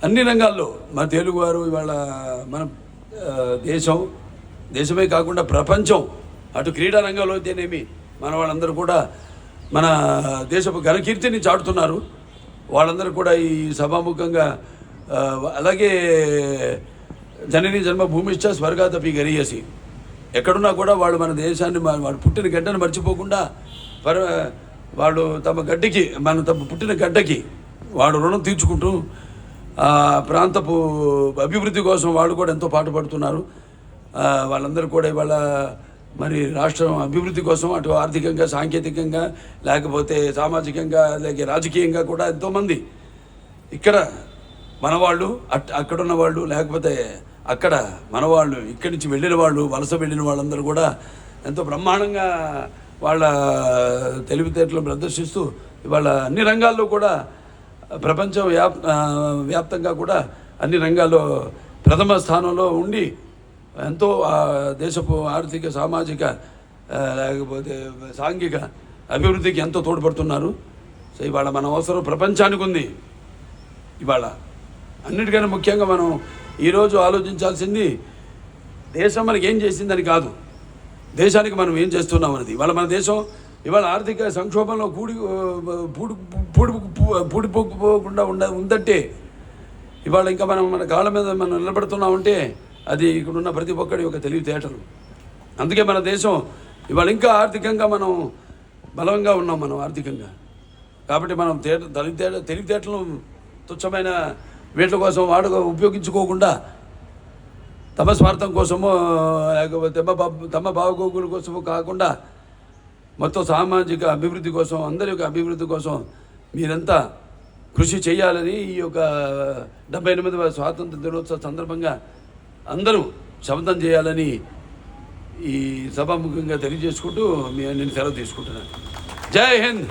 అన్ని రంగాల్లో మన తెలుగువారు ఇవాళ మన దేశమే కాకుండా ప్రపంచం అటు క్రీడా రంగంలో అయితేనేమి మన వాళ్ళందరూ కూడా మన దేశపు ఘనకీర్తిని చాటుతున్నారు. వాళ్ళందరూ కూడా ఈ సభాముఖంగా అలాగే జనని జన్మభూమిశ్చ స్వర్గాదపి గరీయసి ఎక్కడున్నా కూడా వాళ్ళు మన దేశాన్ని వాళ్ళు పుట్టిన గడ్డను మర్చిపోకుండా వాళ్ళు తమ పుట్టిన గడ్డకి వాడు రుణం తీర్చుకుంటూ ప్రాంతపు అభివృద్ధి కోసం వాళ్ళు కూడా ఎంతో పాటుపడుతున్నారు. వాళ్ళందరూ కూడా ఇవాళ మరి రాష్ట్రం అభివృద్ధి కోసం అటు ఆర్థికంగా, సాంకేతికంగా, లేకపోతే సామాజికంగా, అలాగే రాజకీయంగా కూడా ఎంతోమంది ఇక్కడ మనవాళ్ళు అక్కడున్న వాళ్ళు, లేకపోతే అక్కడ మనవాళ్ళు, ఇక్కడి నుంచి వెళ్ళిన వాళ్ళు, వలస వెళ్ళిన వాళ్ళందరూ కూడా ఎంతో బ్రహ్మాండంగా వాళ్ళ తెలివితేటలు ప్రదర్శిస్తూ ఇవాళ అన్ని రంగాల్లో కూడా ప్రపంచం వ్యాప్తంగా కూడా అన్ని రంగాల్లో ప్రథమ స్థానంలో ఉండి ఎంతో దేశపు ఆర్థిక, సామాజిక, లేకపోతే సాంఘిక అభివృద్ధికి ఎంతో తోడ్పడుతున్నారు. సో ఇవాళ మన అవసరం ప్రపంచానికి ఉంది. ఇవాళ అన్నిటికన్నా ముఖ్యంగా మనం ఈరోజు ఆలోచించాల్సింది దేశం మనకి ఏం చేసిందని కాదు, దేశానికి మనం ఏం చేస్తున్నాం అనేది. ఇవాళ మన దేశం ఇవాళ ఆర్థిక సంక్షోభంలో పూడిపోకుండా ఉందంటే ఇవాళ ఇంకా మన కాళ్ళ మీద మనం నిలబడుతున్నామంటే అది ఇక్కడున్న ప్రతి ఒక్కడి యొక్క తెలివితేటలు. అందుకే మన దేశం ఇవాళ ఇంకా ఆర్థికంగా మనం బలంగా ఉన్నాం. మనం ఆర్థికంగా కాబట్టి మనం తెలివితేటలను తుచ్చమైన వీటి కోసం ఉపయోగించుకోకుండా తమ స్వార్థం కోసమో లేకపోతే తమ బాగోగుల కోసమో కాకుండా మొత్తం సామాజిక అభివృద్ధి కోసం, అందరి యొక్క అభివృద్ధి కోసం మీరంతా కృషి చేయాలని ఈ యొక్క 78వ స్వాతంత్ర దినోత్సవ సందర్భంగా అందరూ శపథం చేయాలని ఈ సభాముఖంగా తెలియజేసుకుంటూ నేను సెలవు తీసుకుంటున్నాను. జై హింద్.